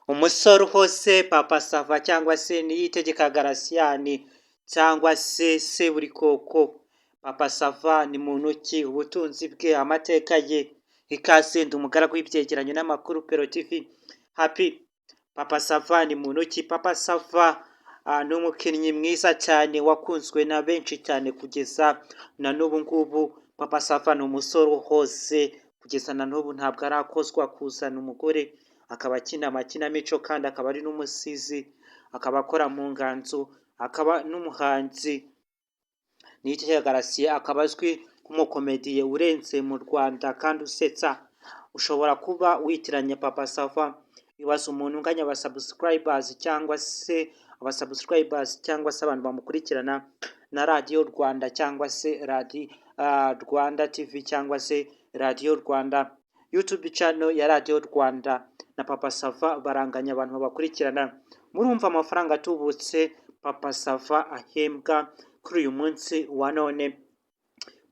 Umusore uhose Papa Sava cyangwa se Niyitegeka Gratien cyangwa se Seburikoko. Papa Sava ni muntu ki? Ubutunzi bwe, amateka ye. Ikaze ndi umugaragu w'ibyegeranyo n'amakuru Pero TV. Happy. Papa Sava ni muntu ki? Papa Sava ni umukinnyi mwiza cyane wakunzwe na benshi cyane kugeza na n'ubu ngubu. Papa Sava ni umusore uhose kugeza na n'ubu ntabwo arakozwa kuzana umugore, akaba akina amakinamico kandi akaba ari n'umusizi, akaba akora mu nganzo, akaba n'umuhanzi. Niyitegeka Gratien akaba azwi nk'umukomediye urenze mu Rwanda kandi usetsa. Ushobora kuba witiranya Papa Sava, ibaza umuntu unganya abasubscribers cyangwa se abantu bamukurikirana na Radio Rwanda cyangwa se Rwanda TV cyangwa se Radio Rwanda. YouTube channel ya Radio Rwanda na Papa Sava baranganya abantu babakurikirana. Murumva amafaranga atubutse Papa Sava ahembwa kuri uyu munsi wa none.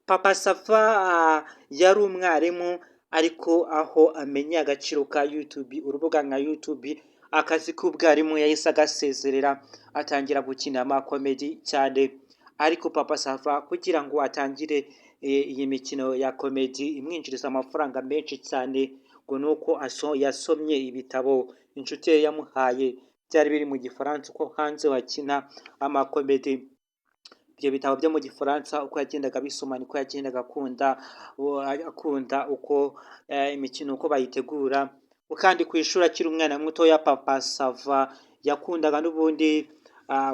Papa Sava yari umwarimu, ariko aho amenye agaciro ka YouTube, urubuga nka YouTube, akazi k'ubwarimu yahise agasezerera atangira gukina amakomedi cyane. Ariko Papa Sava kugira ngo atangire iyi mikino ya komedi imwinjiriza amafaranga menshi cyane, ngo nuko yasomye ibitabo inshuti ye yamuhaye byari biri mu Gifaransa, uko hanze wakina amakomedi. Ibyo bitabo byo mu Gifaransa uko yagendaga bisoma niko yagendaga akunda uko imikino uko bayitegura. Kandi ku ishuri akiri umwana mutoya Papa Sava yakundaga n'ubundi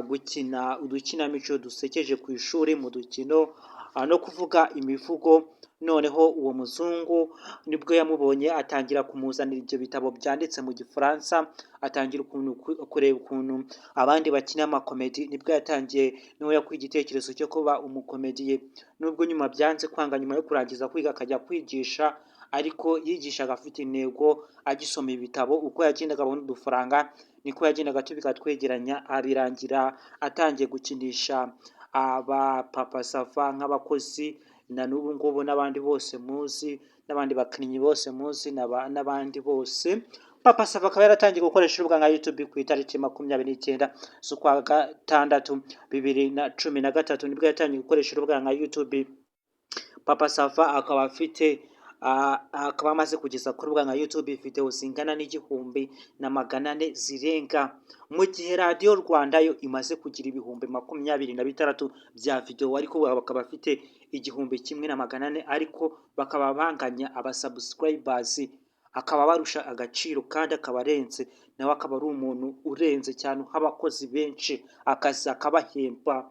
gukina udukinamico dusekeje ku ishuri mu dukino no kuvuga imivugo. Noneho uwo muzungu nibwo yamubonye atangira kumuzanira ibyo bitabo byanditse mu Gifaransa, atangira kureba ukuntu abandi bakina amakomedi. Nibwo yatangiye niwe yakuye igitekerezo cyo kuba umukomediye, nubwo nyuma byanze kwanga. Nyuma yo kurangiza kwiga akajya kwigisha, ariko yigishaga afite intego, agisoma ibitabo. Uko yagendaga abona udufaranga niko yagendaga tubika twegeranya, abirangira atangiye gukinisha aba Papa Sava nk'abakozi. Na n'ubu ngubu n'abandi bose muzi, n'abandi bakinnyi bose muzi, n'abandi bose. Papa Sava akaba yaratangiye gukoresha urubuga nka YouTube ku itariki 29 z'ukwa gatandatu 2013. Nibwo yatangiye gukoresha urubuga nka YouTube. Papa Sava akaba amaze kugeza ku rubuga nka YouTube video zingana n'1,400 zirenga, mu gihe Radio Rwanda yo imaze kugira 26,000 bya video, ariko bakaba bafite 1,400, ariko bakaba banganya abasubscribers. Akaba barusha agaciro kandi akaba arenze, nawe akaba ari umuntu urenze cyane nk'abakozi benshi, akazi akabahemba.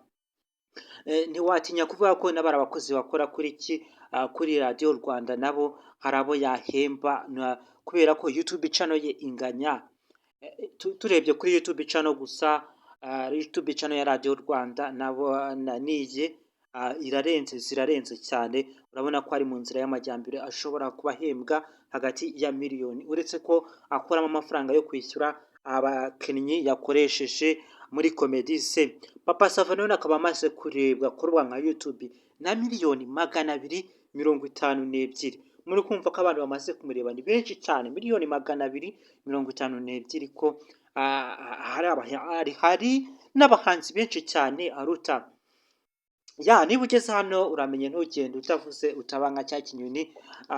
Ntiwatinya kuvuga ko n'abari abakozi bakora kuri Radio Rwanda nabo hari abo yahemba, kubera ko YouTube channel ye inganya. Turebye kuri YouTube channel gusa, YouTube channel ya Radio Rwanda nabo niye zirarenze cyane. Urabona ko ari mu nzira y'amajyambere, ashobora kubahembwa hagati ya miliyoni, uretse ko akoramo amafaranga yo kwishyura abakinnyi yakoresheje muri komedi ze. Papa Sava none akaba amaze kurebwa ku rubuga nka YouTube na 252,000. Muri kumva ko abantu bamaze kumureba ni benshi cyane, 252,000, ko hari n'abahanzi benshi cyane aruta. Niba ugeze hano uramenye, ntugende utavuze, utabanga cya kinyoni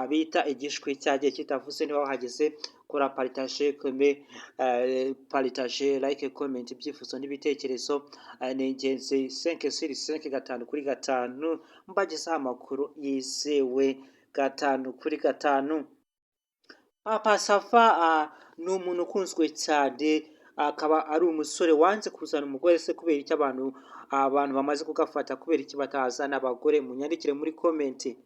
bita igishwi cyagiye kitavuze. Niba wahageze kora partage, like, comment, ibyifuzo n'ibitekerezo. Ni ingenzi 5/5 5/5 mbagezaho amakuru yizewe 5/5. Papa Sava ni umuntu ukunzwe cyane, akaba ari umusore wanze kuzana umugore. Se kubera iki abantu bamaze kugafata, kubera iki batazana abagore? Munyandikire muri comment.